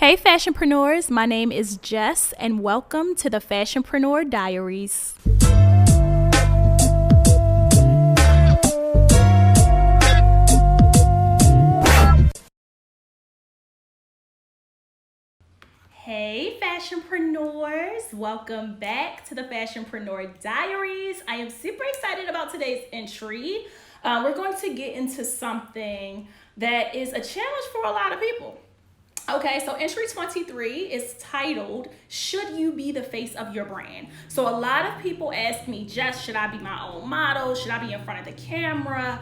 Hey Fashionpreneurs, my name is Jess and welcome to the Fashionpreneur Diaries. Hey Fashionpreneurs, welcome back to the Fashionpreneur Diaries. I am super excited about today's entry. We're going to get into something that is a challenge for a lot of people. Okay, so entry 23 is titled, Should You Be the Face of Your Brand? So a lot of people ask me, Jess, should I be my own model? Should I be in front of the camera?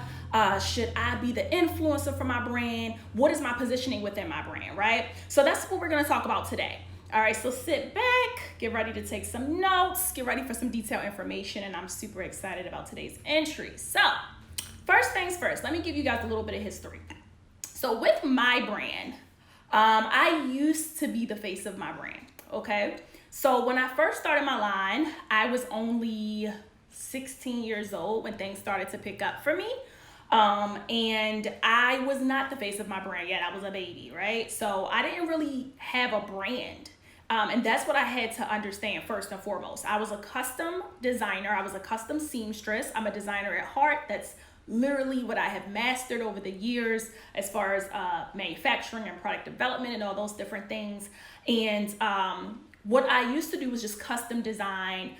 Should I be the influencer for my brand? What is my positioning within my brand, right? So that's what we're gonna talk about today. All right, so sit back, get ready to take some notes, get ready for some detailed information, and I'm super excited about today's entry. So first things first, let me give you guys a little bit of history. So with my brand, I used to be the face of my brand, okay? So when I first started my line, I was only 16 years old when things started to pick up for me. And I was not the face of my brand yet. I was a baby, right? So I didn't really have a brand. And that's what I had to understand first and foremost. I was a custom designer. I was a custom seamstress. I'm a designer at heart. That's literally what I have mastered over the years as far as manufacturing and product development and all those different things. And what I used to do was just custom design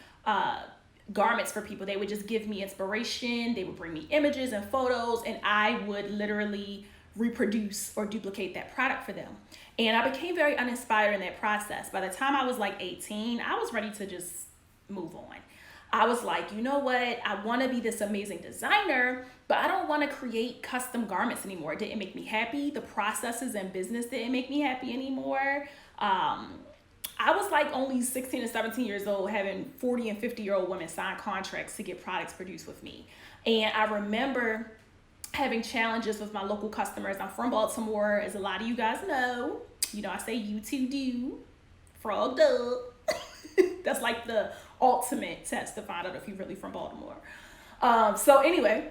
garments for people. They would just give me inspiration. They would bring me images and photos, and I would literally reproduce or duplicate that product for them. And I became very uninspired in that process. By the time I was like 18, I was ready to just move on. I was like, you know what? I want to be this amazing designer, but I don't want to create custom garments anymore. It didn't make me happy. The processes and business didn't make me happy anymore. I was like only 16 and 17 years old having 40 and 50-year-old women sign contracts to get products produced with me. And I remember having challenges with my local customers. I'm from Baltimore, as a lot of you guys know. You know, I say you too do. Frogged up. That's like the ultimate test to find out if you're really from Baltimore. So anyway,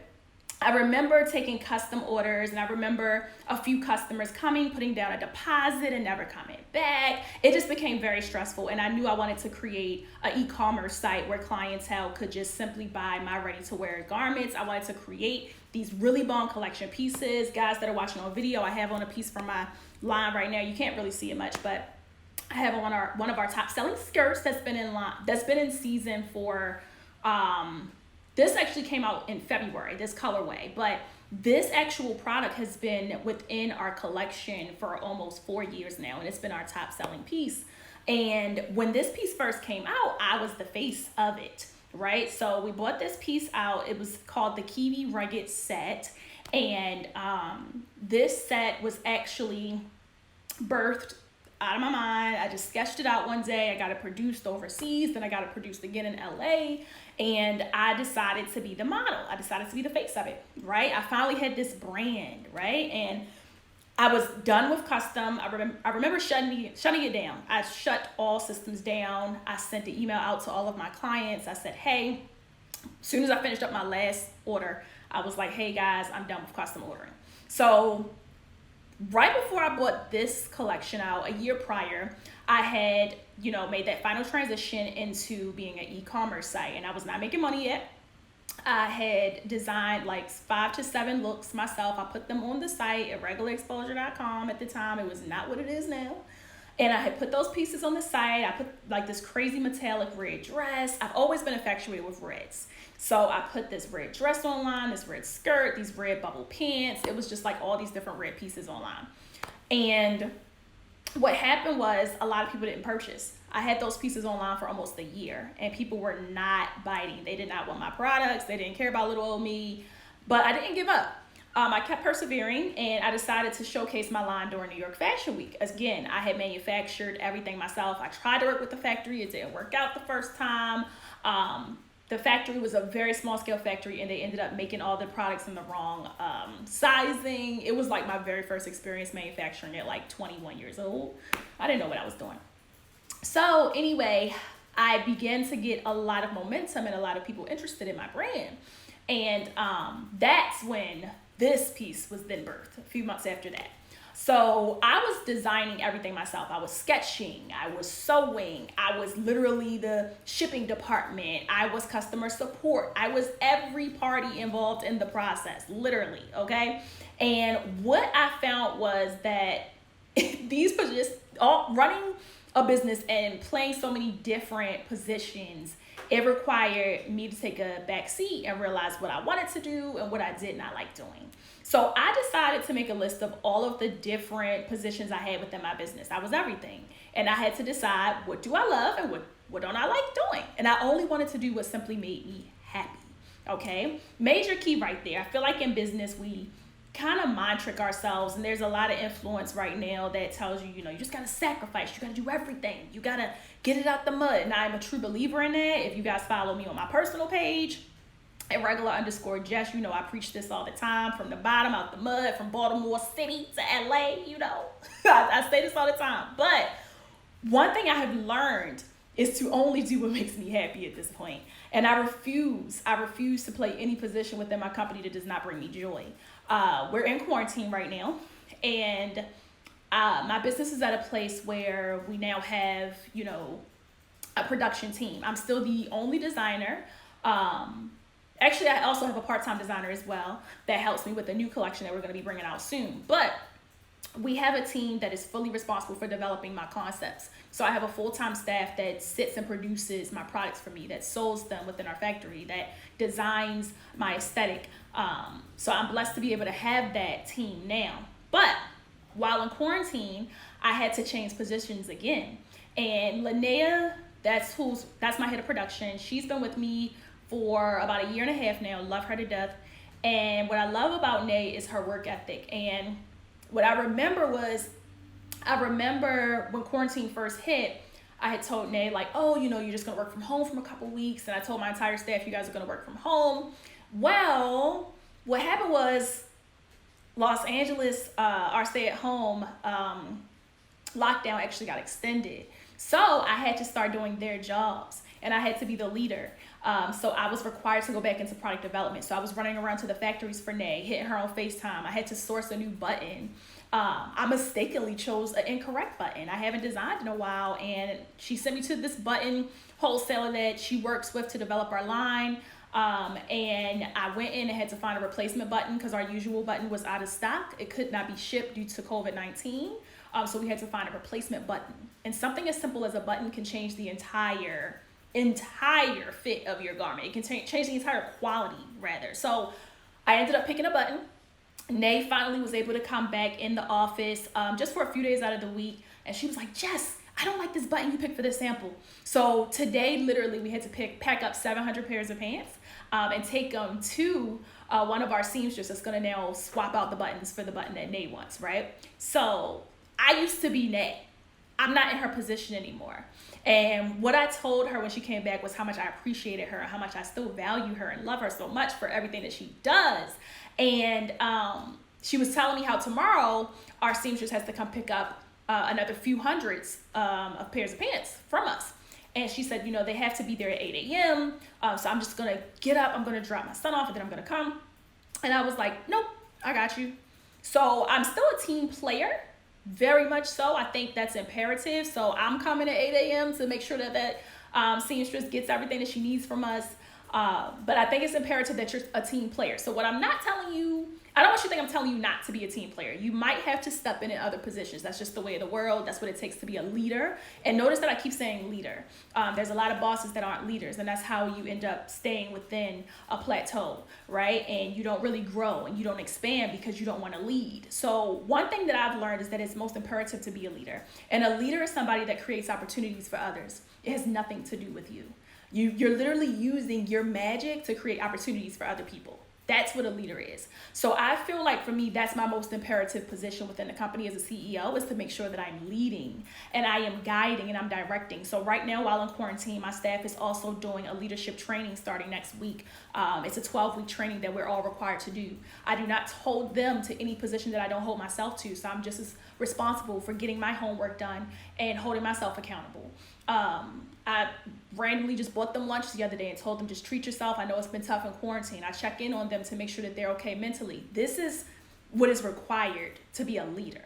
I remember taking custom orders, and I remember a few customers coming, putting down a deposit and never coming back. It just became very stressful, and I knew I wanted to create an e-commerce site where clientele could just simply buy my ready-to-wear garments. I wanted to create these really bomb collection pieces. Guys that are watching on video, I have on a piece from my line right now. You can't really see it much, but I have on one of our top selling skirts that's been in season for this actually came out in February, this colorway, but this actual product has been within our collection for almost 4 years now, and it's been our top selling piece. And when this piece first came out, I was the face of it, right? So we bought this piece out. It was called the Kiwi Rugged set, and this set was actually birthed out of my mind. I just sketched it out one day. I got it produced overseas, then I got it produced again in LA, and I decided to be the model. I decided to be the face of it, right? I finally had this brand, right? And I was done with custom. I remember shutting it down. I shut all systems down. I sent the email out to all of my clients. I said, hey, as soon as I finished up my last order, I was like, hey guys, I'm done with custom ordering. So right before I bought this collection out, a year prior, I had, made that final transition into being an e-commerce site, and I was not making money yet. I had designed like 5 to 7 looks myself. I put them on the site at regularexposure.com. At the time, it was not what it is now. And I had put those pieces on the site. I put like this crazy metallic red dress. I've always been infatuated with reds. So I put this red dress online, this red skirt, these red bubble pants. It was just like all these different red pieces online. And what happened was a lot of people didn't purchase. I had those pieces online for almost a year, and people were not biting. They did not want my products. They didn't care about little old me, but I didn't give up. I kept persevering, and I decided to showcase my line during New York Fashion Week. Again, I had manufactured everything myself. I tried to work with the factory. It didn't work out the first time. The factory was a very small scale factory, and they ended up making all the products in the wrong sizing. It was like my very first experience manufacturing at like 21 years old. I didn't know what I was doing. So anyway, I began to get a lot of momentum and a lot of people interested in my brand. And that's when this piece was then birthed, a few months after that. So I was designing everything myself. I was sketching, I was sewing, I was literally the shipping department, I was customer support, I was every party involved in the process, literally, okay? And what I found was that these positions, all running a business and playing so many different positions, it required me to take a back seat and realize what I wanted to do and what I did not like doing. So I decided to make a list of all of the different positions I had within my business. I was everything. And I had to decide, what do I love and what don't I like doing? And I only wanted to do what simply made me happy. Okay? Major key right there. I feel like in business, we kind of mind trick ourselves, and there's a lot of influence right now that tells you, you just got to sacrifice, you got to do everything, you got to get it out the mud. And I'm a true believer in that. If you guys follow me on my personal page at @regular_Jess, I preach this all the time, from the bottom out the mud, from Baltimore City to LA, I say this all the time. But one thing I have learned is to only do what makes me happy at this point. And I refuse to play any position within my company that does not bring me joy. We're in quarantine right now, and my business is at a place where we now have, a production team. I'm still the only designer. Actually, I also have a part-time designer as well that helps me with a new collection that we're going to be bringing out soon. But we have a team that is fully responsible for developing my concepts. So I have a full-time staff that sits and produces my products for me, that sews them within our factory, that designs my aesthetic. So I'm blessed to be able to have that team now. But while in quarantine, I had to change positions again. And Linnea, that's my head of production. She's been with me for about a year and a half now. Love her to death. And what I love about Nay is her work ethic. And what I remember when quarantine first hit, I had told Nay, like, you're just gonna work from home for a couple weeks. And I told my entire staff, you guys are gonna work from home. Well, what happened was Los Angeles, our stay-at-home lockdown actually got extended. So I had to start doing their jobs, and I had to be the leader. So I was required to go back into product development. So I was running around to the factories for Nay, hitting her on FaceTime. I had to source a new button. I mistakenly chose an incorrect button. I haven't designed in a while, and she sent me to this button wholesaler that she works with to develop our line. And I went in and had to find a replacement button because our usual button was out of stock. It could not be shipped due to COVID-19. So we had to find a replacement button. And something as simple as a button can change the entire fit of your garment. It can change the entire quality, rather. So I ended up picking a button. Nay finally was able to come back in the office just for a few days out of the week. And she was like, Jess, I don't like this button you picked for this sample. So today, literally, we had to pack up 700 pairs of pants and take them to one of our seamstresses that's going to now swap out the buttons for the button that Nay wants, right? So I used to be Nay. I'm not in her position anymore. And what I told her when she came back was how much I appreciated her and how much I still value her and love her so much for everything that she does. And she was telling me how tomorrow our seamstress has to come pick up another few hundreds of pairs of pants from us. And she said, they have to be there at 8 a.m. So I'm just going to get up. I'm going to drop my son off, and then I'm going to come. And I was like, nope, I got you. So I'm still a team player. Very much so. I think that's imperative. So I'm coming at 8 a.m. to make sure that seamstress gets everything that she needs from us. But I think it's imperative that you're a team player. So what I'm not telling you, I don't want you to think I'm telling you not to be a team player. You might have to step in other positions. That's just the way of the world. That's what it takes to be a leader. And notice that I keep saying leader. There's a lot of bosses that aren't leaders, and that's how you end up staying within a plateau, right? And you don't really grow and you don't expand because you don't want to lead. So one thing that I've learned is that it's most imperative to be a leader. And a leader is somebody that creates opportunities for others. It has nothing to do with you. You're literally using your magic to create opportunities for other people. That's what a leader is. So I feel like for me, that's my most imperative position within the company as a CEO, is to make sure that I'm leading and I am guiding and I'm directing. So right now, while in quarantine, my staff is also doing a leadership training starting next week. It's a 12-week training that we're all required to do. I do not hold them to any position that I don't hold myself to. So I'm just as responsible for getting my homework done and holding myself accountable. I randomly just bought them lunch the other day and told them, just treat yourself. I know it's been tough in quarantine. I check in on them to make sure that they're okay mentally. This is what is required to be a leader.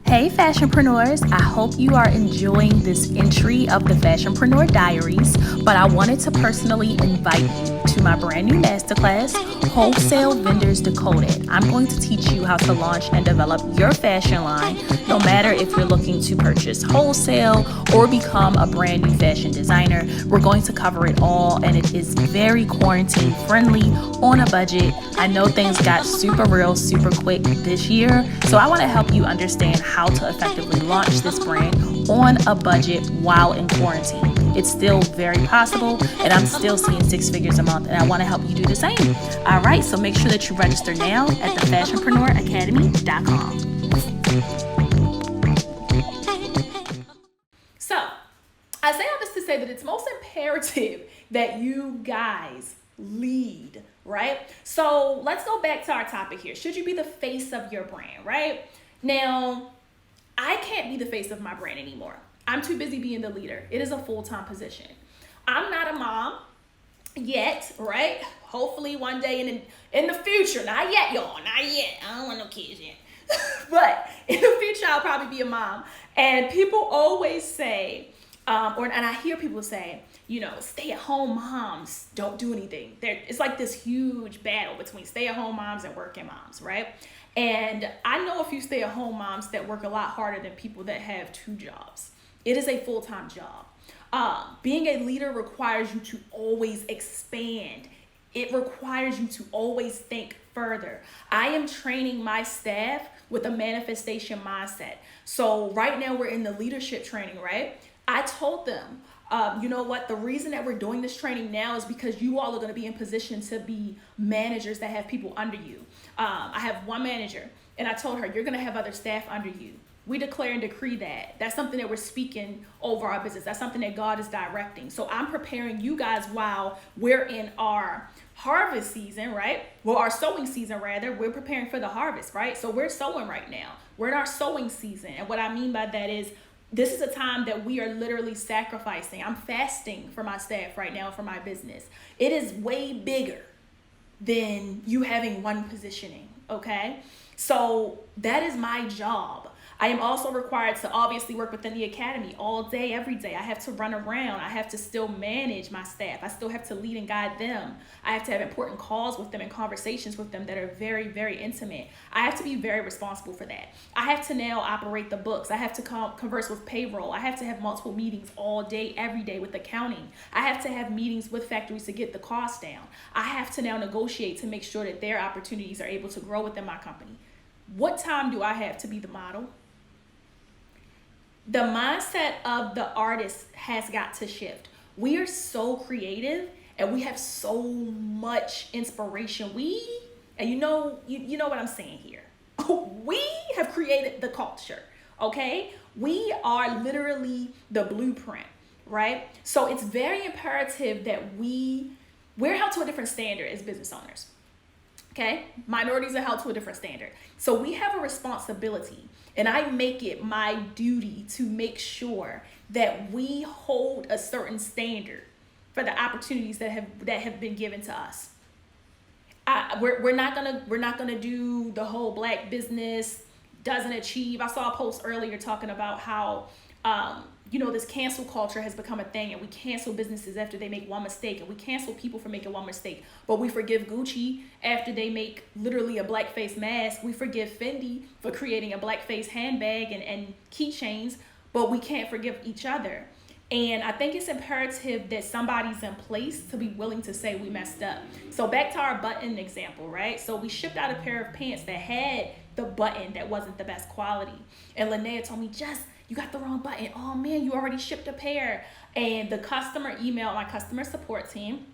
Hey Fashionpreneurs, I hope you are enjoying this entry of the Fashionpreneur Diaries, but I wanted to personally invite you to my brand new masterclass, Wholesale Vendors Decoded. I'm going to teach you how to launch and develop your fashion line, no matter if you're looking to purchase wholesale or become a brand new fashion designer. We're going to cover it all, and it is very quarantine friendly, on a budget. I know things got super real, super quick this year, so I want to help you understand how to effectively launch this brand on a budget while in quarantine. It's still very possible, and I'm still seeing 6 figures a month, and I want to help you do the same. All right, so make sure that you register now at thefashionpreneuracademy.com. So, I say all this to say that it's most imperative that you guys lead, right? So let's go back to our topic here. Should you be the face of your brand, right? Now, I can't be the face of my brand anymore. I'm too busy being the leader. It is a full-time position. I'm not a mom yet, right? Hopefully one day in the future, not yet, y'all, not yet. I don't want no kids yet. But in the future, I'll probably be a mom. And people always say, and I hear people say, stay-at-home moms don't do anything. It's like this huge battle between stay-at-home moms and working moms, right? And I know a few stay-at-home moms that work a lot harder than people that have 2 jobs. It is a full-time job. Being a leader requires you to always expand. It requires you to always think further. I am training my staff with a manifestation mindset. So right now we're in the leadership training, right? I told them, you know what? The reason that we're doing this training now is because you all are going to be in position to be managers that have people under you. I have one manager, and I told her, you're going to have other staff under you. We declare and decree that. That's something that we're speaking over our business. That's something that God is directing. So I'm preparing you guys while we're in our harvest season, right? Well, our sowing season, rather. We're preparing for the harvest, right? So we're sowing right now. We're in our sowing season. And what I mean by that is, this is a time that we are literally sacrificing. I'm fasting for my staff right now, for my business. It is way bigger than you having one positioning, okay? So that is my job. I am also required to obviously work within the academy all day, every day. I have to run around. I have to still manage my staff. I still have to lead and guide them. I have to have important calls with them and conversations with them that are very, very intimate. I have to be very responsible for that. I have to now operate the books. I have to converse with payroll. I have to have multiple meetings all day, every day with accounting. I have to have meetings with factories to get the costs down. I have to now negotiate to make sure that their opportunities are able to grow within my company. What time do I have to be the model? The mindset of the artist has got to shift. We are so creative and we have so much inspiration. And you know what I'm saying here. We have created the culture, okay? We are literally the blueprint, right? So it's very imperative that we're held to a different standard as business owners, okay? Minorities are held to a different standard. So we have a responsibility. And I make it my duty to make sure that we hold a certain standard for the opportunities that have been given to us. We're not gonna do the whole Black business doesn't achieve. I saw a post earlier talking about how this cancel culture has become a thing, and we cancel businesses after they make one mistake, and we cancel people for making one mistake, but we forgive Gucci after they make literally a blackface mask. We forgive Fendi for creating a blackface handbag and keychains, but we can't forgive each other. And I think it's imperative that somebody's in place to be willing to say we messed up. So back to our button example, right? So we shipped out a pair of pants that had the button that wasn't the best quality. And Linnea told me, Jess, you got the wrong button. Oh man, you already shipped a pair. And the customer emailed my customer support team,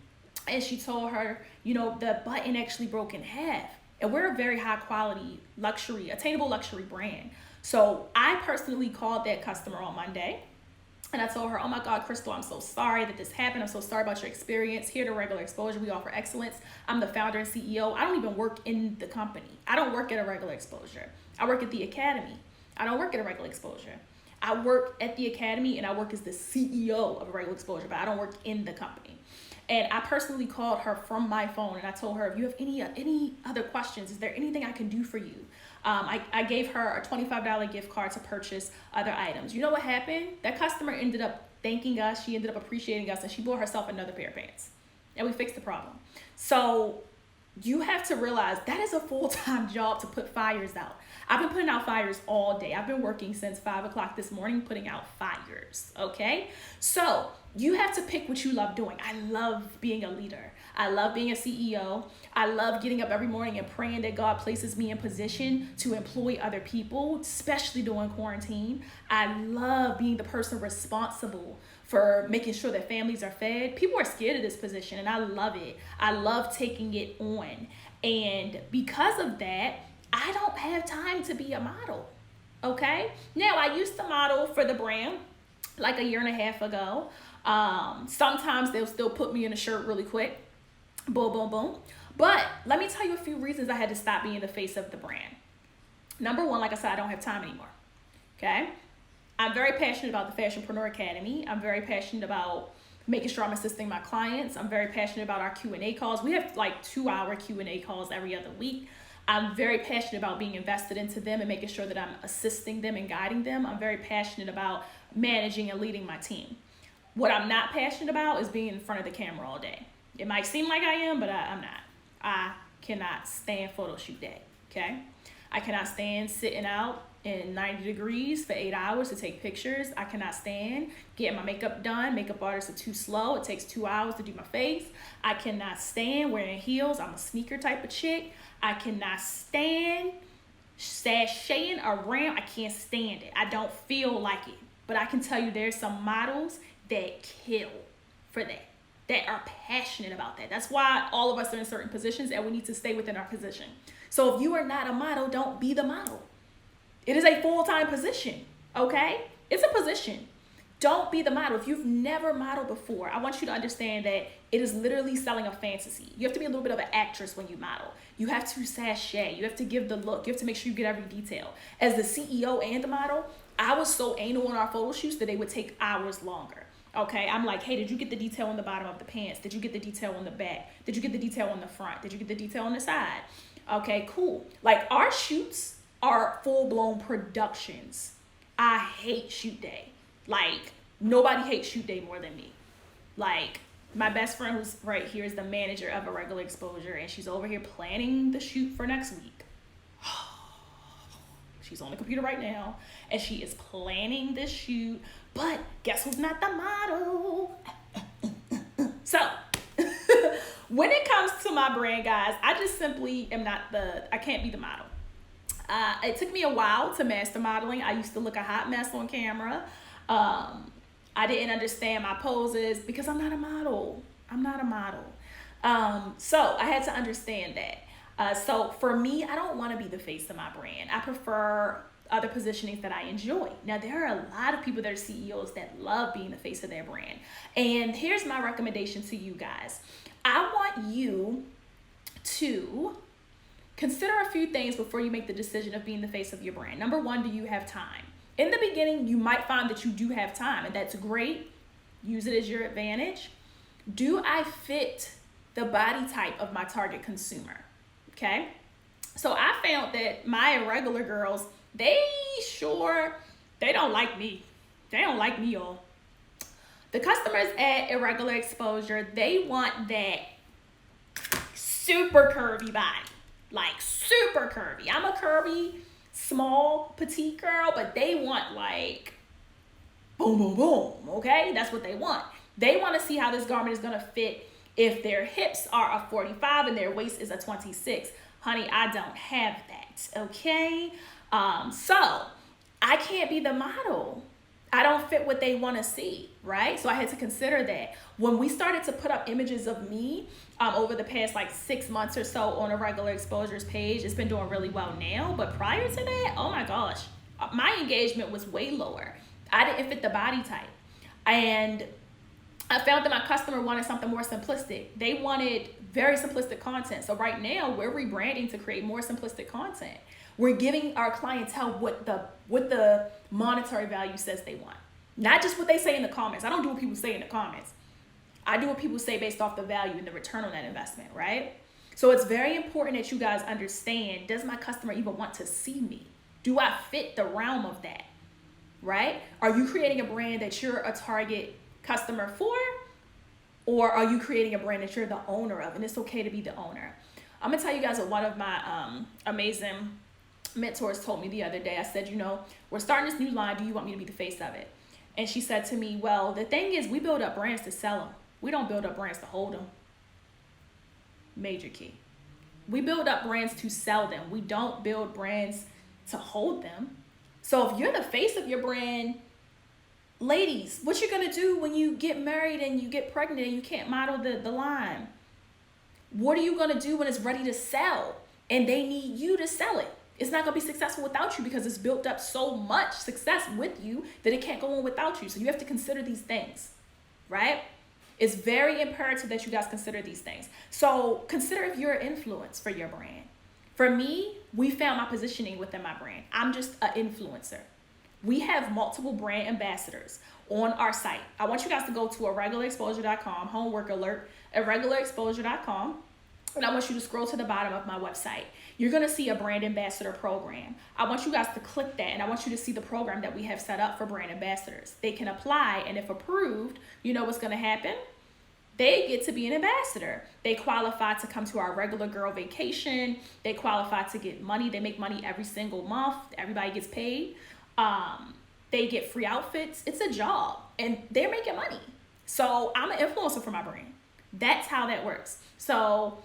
and she told her, the button actually broke in half. And we're a very high quality luxury, attainable luxury brand. So I personally called that customer on Monday, and I told her, oh my God, Crystal, I'm so sorry that this happened. I'm so sorry about your experience. Here to Regular Exposure, we offer excellence. I'm the founder and CEO. I don't even work in the company. I don't work at a Regular Exposure. I work at the academy. I don't work at a Regular Exposure. I work at the academy and I work as the CEO of a Regular Exposure, but I don't work in the company. And I personally called her from my phone and I told her, if you have any other questions, is there anything I can do for you? I gave her a $25 gift card to purchase other items. You know what happened? That customer ended up thanking us. She ended up appreciating us, and she bought herself another pair of pants. And we fixed the problem. So you have to realize that is a full-time job to put fires out. I've been putting out fires all day. I've been working since 5 o'clock this morning putting out fires, okay? So you have to pick what you love doing. I love being a leader. I love being a CEO. I love getting up every morning and praying that God places me in position to employ other people, especially during quarantine. I love being the person responsible for making sure that families are fed. People are scared of this position, and I love it. I love taking it on. And because of that, I don't have time to be a model, okay? Now, I used to model for the brand like 1.5 years ago. Sometimes they'll still put me in a shirt really quick. Boom, boom, boom. But let me tell you a few reasons I had to stop being the face of the brand. Number one, like I said, I don't have time anymore, okay? I'm very passionate about the Fashionpreneur Academy. I'm very passionate about making sure I'm assisting my clients. I'm very passionate about our Q&A calls. We have like 2-hour Q&A calls every other week. I'm very passionate about being invested into them and making sure that I'm assisting them and guiding them. I'm very passionate about managing and leading my team. What I'm not passionate about is being in front of the camera all day. It might seem like I am, but I'm not. I cannot stand photo shoot day, okay? I cannot stand sitting out in 90 degrees for 8 hours to take pictures. I cannot stand getting my makeup done. Makeup artists are too slow. It takes 2 hours to do my face. I cannot stand wearing heels. I'm a sneaker type of chick. I cannot stand sashaying around. I can't stand it. I don't feel like it. But I can tell you there's some models that kill for that are passionate about that. That's why all of us are in certain positions and we need to stay within our position. So if you are not a model, don't be the model. It is a full-time position, okay? It's a position. Don't be the model. If you've never modeled before, I want you to understand that it is literally selling a fantasy. You have to be a little bit of an actress when you model. You have to sashay. You have to give the look. You have to make sure you get every detail. As the CEO and the model, I was so anal on our photo shoots that they would take hours longer. Okay, I'm like, hey, did you get the detail on the bottom of the pants? Did you get the detail on the back? Did you get the detail on the front? Did you get the detail on the side? Okay, cool. Like, our shoots are full-blown productions. I hate shoot day. Like, nobody hates shoot day more than me. Like, my best friend who's right here is the manager of a regular exposure, and she's over here planning the shoot for next week. She's on the computer right now, and she is planning this shoot. But guess who's not the model? So, when it comes to my brand, guys, I just simply am not I can't be the model. It took me a while to master modeling. I used to look a hot mess on camera. I didn't understand my poses because I'm not a model. I'm not a model. So I had to understand that. So for me, I don't want to be the face of my brand. I prefer other positionings that I enjoy. Now, there are a lot of people that are CEOs that love being the face of their brand. And here's my recommendation to you guys. I want you to consider a few things before you make the decision of being the face of your brand. Number one, do you have time? In the beginning, you might find that you do have time, and that's great. Use it as your advantage. Do I fit the body type of my target consumer? Okay? So I found that my irregular girls, they don't like me. They don't like me, y'all. The customers at Irregular Exposure, they want that super curvy body. Like, super curvy. I'm a curvy, small, petite girl, but they want like boom, boom, boom, okay? That's what they want. They want to see how this garment is going to fit if their hips are a 45 and their waist is a 26. Honey, I don't have that, okay? So I can't be the model. I don't fit what they want to see, right? So I had to consider that. When we started to put up images of me over the past like 6 months or so on Irregular Exposure's page, it's been doing really well now. But prior to that, oh my gosh, my engagement was way lower. I didn't fit the body type. And I found that my customer wanted something more simplistic. They wanted very simplistic content. So right now we're rebranding to create more simplistic content. We're giving our clientele what the monetary value says they want. Not just what they say in the comments. I don't do what people say in the comments. I do what people say based off the value and the return on that investment, right? So it's very important that you guys understand, does my customer even want to see me? Do I fit the realm of that, right? Are you creating a brand that you're a target customer for? Or are you creating a brand that you're the owner of? And it's okay to be the owner. I'm gonna tell you guys what one of my amazing mentors told me the other day. I said, we're starting this new line. Do you want me to be the face of it? And she said to me, well, the thing is, we build up brands to sell them. We don't build up brands to hold them. Major key. We build up brands to sell them. We don't build brands to hold them. So if you're the face of your brand, ladies, what you're gonna do when you get married and you get pregnant and you can't model the line? What are you gonna do when it's ready to sell and they need you to sell it? It's not gonna be successful without you because it's built up so much success with you that it can't go on without you. So you have to consider these things, right? It's very imperative that you guys consider these things. So consider if you're an influence for your brand. For me, we found my positioning within my brand. I'm just an influencer. We have multiple brand ambassadors on our site. I want you guys to go to irregularexposure.com, homework alert, irregularexposure.com, and I want you to scroll to the bottom of my website. You're gonna see a brand ambassador program. I want you guys to click that, and I want you to see the program that we have set up for brand ambassadors. They can apply, and if approved, you know what's gonna happen? They get to be an ambassador. They qualify to come to our regular girl vacation. They qualify to get money. They make money every single month. Everybody gets paid. They get free outfits. It's a job, and they're making money. So I'm an influencer for my brand. That's how that works. So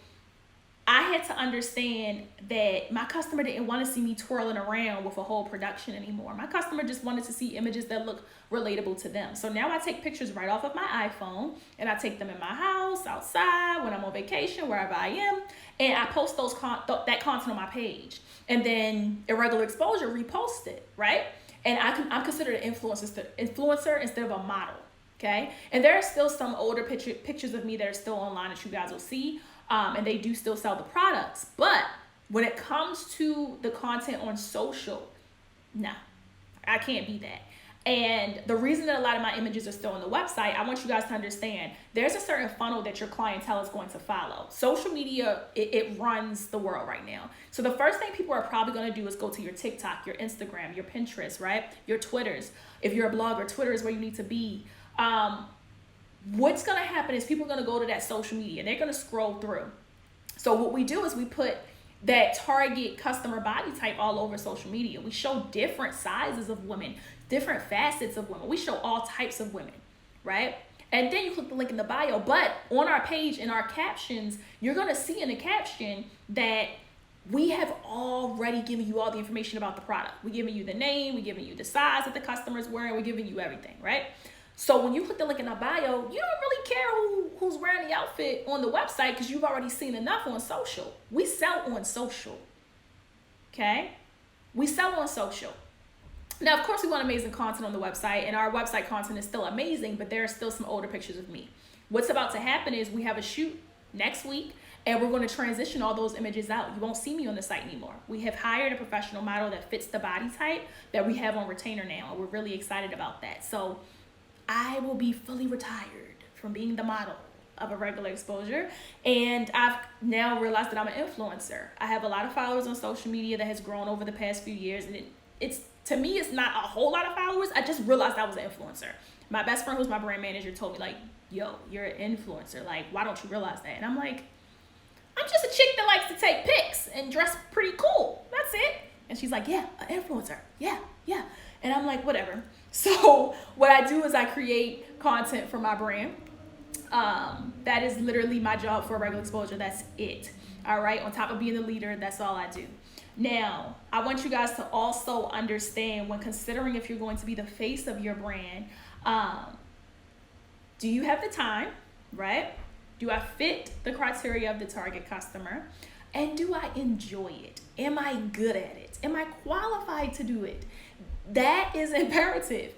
I had to understand that my customer didn't want to see me twirling around with a whole production anymore. My customer just wanted to see images that look relatable to them. So now I take pictures right off of my iPhone, and I take them in my house, outside, when I'm on vacation, wherever I am, and I post that content on my page. And then Irregular Exposure reposts it, right? And I'm considered an influencer instead of a model, okay? And there are still some older pictures of me that are still online that you guys will see. And they do still sell the products. But when it comes to the content on social, no, I can't be that. And the reason that a lot of my images are still on the website, I want you guys to understand, there's a certain funnel that your clientele is going to follow. Social media, it runs the world right now. So the first thing people are probably going to do is go to your TikTok, your Instagram, your Pinterest, right? Your Twitters. If you're a blogger, Twitter is where you need to be. What's going to happen is people are going to go to that social media and they're going to scroll through. So what we do is we put that target customer body type all over social media. We show different sizes of women, different facets of women. We show all types of women, right? And then you click the link in the bio. But on our page, in our captions, you're going to see in the caption that we have already given you all the information about the product. We're giving you the name, we're giving you the size that the customer is wearing, we're giving you everything, right? So when you click the link in our bio, you don't really care who's wearing the outfit on the website because you've already seen enough on social. We sell on social, okay? We sell on social. Now, of course, we want amazing content on the website, and our website content is still amazing, but there are still some older pictures of me. What's about to happen is we have a shoot next week, and we're going to transition all those images out. You won't see me on the site anymore. We have hired a professional model that fits the body type that we have on retainer now, and we're really excited about that. So I will be fully retired from being the model of Irregular Exposure, and I've now realized that I'm an influencer. I have a lot of followers on social media that has grown over the past few years, and it's to me, it's not a whole lot of followers. I just realized I was an influencer. My best friend, who's my brand manager, told me, like, yo, you're an influencer. Like, why don't you realize that? And I'm like, I'm just a chick that likes to take pics and dress pretty cool. That's it. And she's like, yeah, an influencer. Yeah. And I'm like, whatever. So what I do is I create content for my brand. That is literally my job for Irregular Exposure. That's it. All right. On top of being the leader, that's all I do. Now, I want you guys to also understand when considering if you're going to be the face of your brand, do you have the time, right? Do I fit the criteria of the target customer? And do I enjoy it? Am I good at it? Am I qualified to do it? That is imperative.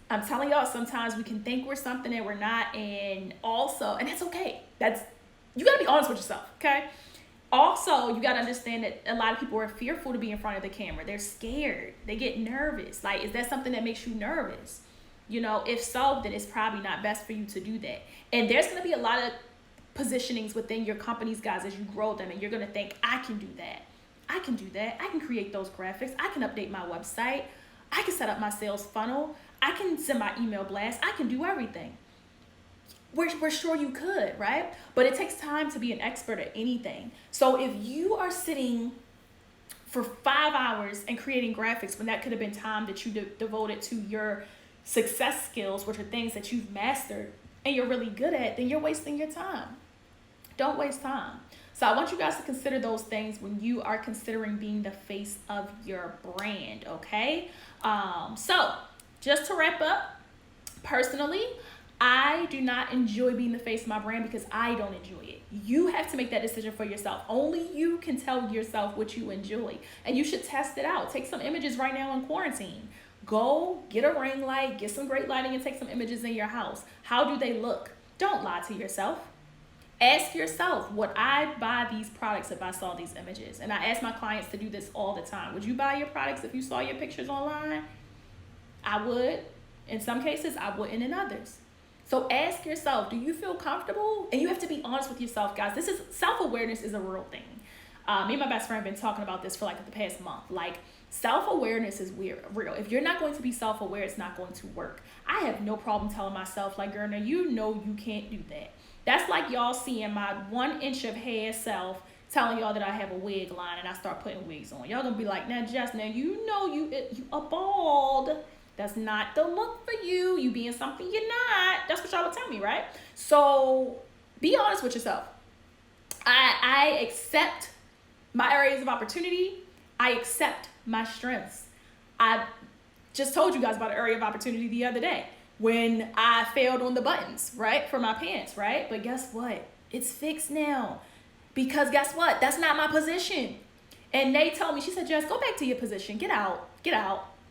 I'm telling y'all, sometimes we can think we're something and we're not, and that's okay. You gotta be honest with yourself, okay? Also, you gotta understand that a lot of people are fearful to be in front of the camera. They're scared. They get nervous. Like, is that something that makes you nervous? If so, then it's probably not best for you to do that. And there's going to be a lot of positionings within your companies, guys, as you grow them, and you're going to think, I can do that. I can do that. I can create those graphics. I can update my website. I can set up my sales funnel. I can send my email blast. I can do everything. We're sure you could, right? But it takes time to be an expert at anything. So if you are sitting for 5 hours and creating graphics when that could have been time that you devoted to your success skills, which are things that you've mastered and you're really good at, then you're wasting your time. Don't waste time. So I want you guys to consider those things when you are considering being the face of your brand, okay? So just to wrap up, personally, I do not enjoy being the face of my brand because I don't enjoy it. You have to make that decision for yourself. Only you can tell yourself what you enjoy, and you should test it out. Take some images right now in quarantine. Go get a ring light, get some great lighting, and take some images in your house. How do they look? Don't lie to yourself. Ask yourself, would I buy these products if I saw these images? And I ask my clients to do this all the time. Would you buy your products if you saw your pictures online? I would. In some cases, I wouldn't in others. So ask yourself, do you feel comfortable? And you have to be honest with yourself, guys. Self-awareness is a real thing. Me and my best friend have been talking about this for the past month. Self-awareness is real. If you're not going to be self-aware, it's not going to work. I have no problem telling myself, girl, now you know you can't do that. That's like y'all seeing my 1 inch of hair self telling y'all that I have a wig line and I start putting wigs on. Y'all gonna be like, now Jess, now you know you are bald. That's not the look for you. You being something you're not. That's what y'all would tell me, right? So be honest with yourself. I accept my areas of opportunity. I accept my strengths. I just told you guys about an area of opportunity the other day when I failed on the buttons, right? For my pants, right? But guess what? It's fixed now. Because guess what? That's not my position. And they told me, she said, Jess, go back to your position. Get out.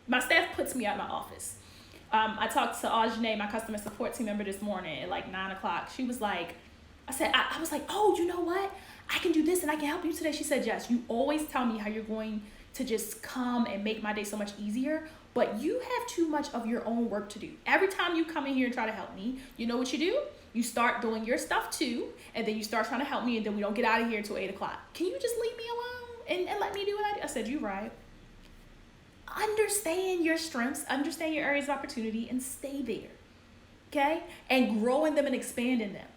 My staff puts me out of my office. I talked to Ajane, my customer support team member, this morning at 9 o'clock. She was like, I was like, oh, you know what? I can do this and I can help you today. She said, Jess, you always tell me how you're going to just come and make my day so much easier, but you have too much of your own work to do. Every time you come in here and try to help me, you know what you do? You start doing your stuff too, and then you start trying to help me, and then we don't get out of here until 8 o'clock. Can you just leave me alone and let me do what I do? I said, you're right. Understand your strengths, understand your areas of opportunity, and stay there, okay? And grow in them and expand in them.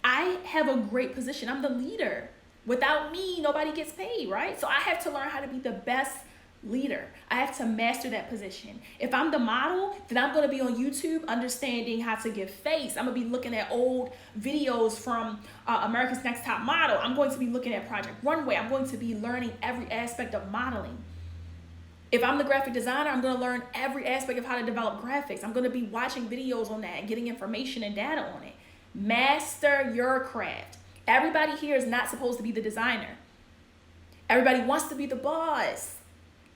I have a great position. I'm the leader. Without me, nobody gets paid, right? So I have to learn how to be the best leader. I have to master that position. If I'm the model, then I'm going to be on YouTube understanding how to give face. I'm going to be looking at old videos from America's Next Top Model. I'm going to be looking at Project Runway. I'm going to be learning every aspect of modeling. If I'm the graphic designer, I'm going to learn every aspect of how to develop graphics. I'm going to be watching videos on that and getting information and data on it. Master your craft. Everybody here is not supposed to be the designer. Everybody wants to be the boss.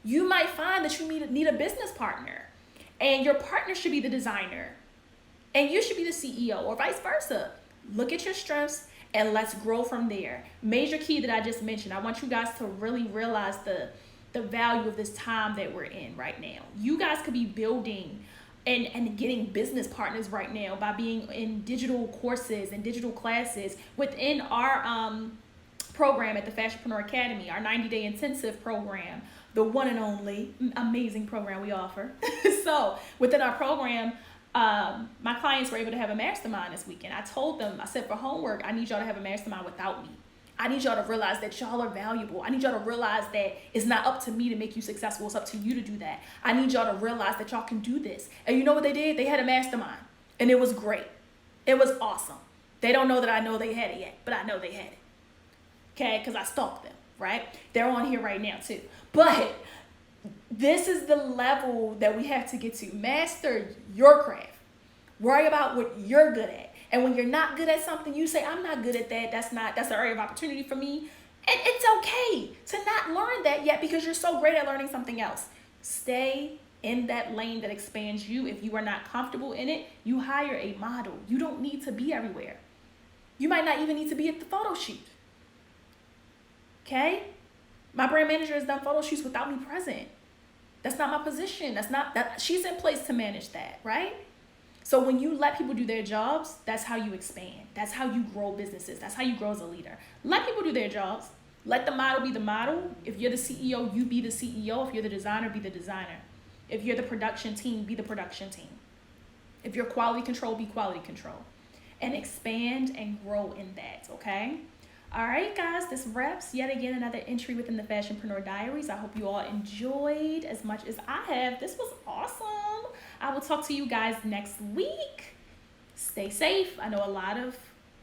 You might find that you need a business partner, and your partner should be the designer, and you should be the CEO, or vice versa. Look at your strengths and let's grow from there. Major key that I just mentioned. I want you guys to really realize the value of this time that we're in right now. You guys could be building and getting business partners right now by being in digital courses and digital classes within our program at the Fashionpreneur Academy, our 90-day intensive program, the one and only amazing program we offer. So within our program, my clients were able to have a mastermind this weekend. I told them, I said, for homework, I need y'all to have a mastermind without me. I need y'all to realize that y'all are valuable. I need y'all to realize that it's not up to me to make you successful. It's up to you to do that. I need y'all to realize that y'all can do this. And you know what they did? They had a mastermind, and it was great. It was awesome. They don't know that I know they had it yet, but I know they had it. Okay, because I stalked them, right? They're on here right now too. But this is the level that we have to get to. Master your craft. Worry about what you're good at. And when you're not good at something, you say, I'm not good at that. That's an area of opportunity for me. And it's okay to not learn that yet because you're so great at learning something else. Stay in that lane that expands you. If you are not comfortable in it, you hire a model. You don't need to be everywhere. You might not even need to be at the photo shoot. Okay? My brand manager has done photo shoots without me present. That's not my position. That's not that. She's in place to manage that, right? So when you let people do their jobs, that's how you expand. That's how you grow businesses. That's how you grow as a leader. Let people do their jobs. Let the model be the model. If you're the CEO, you be the CEO. If you're the designer, be the designer. If you're the production team, be the production team. If you're quality control, be quality control. And expand and grow in that, okay? All right, guys, this wraps yet again another entry within the Fashionpreneur Diaries. I hope you all enjoyed as much as I have. This was awesome. I will talk to you guys next week. Stay safe. I know a lot of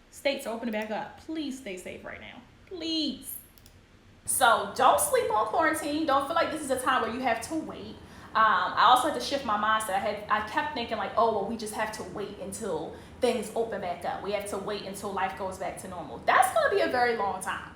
states are opening back up. Please stay safe right now. Please. So don't sleep on quarantine. Don't feel like this is a time where you have to wait. I also had to shift my mindset. I kept thinking like, oh, well, we just have to wait until things open back up. We have to wait until life goes back to normal. That's going to be a very long time.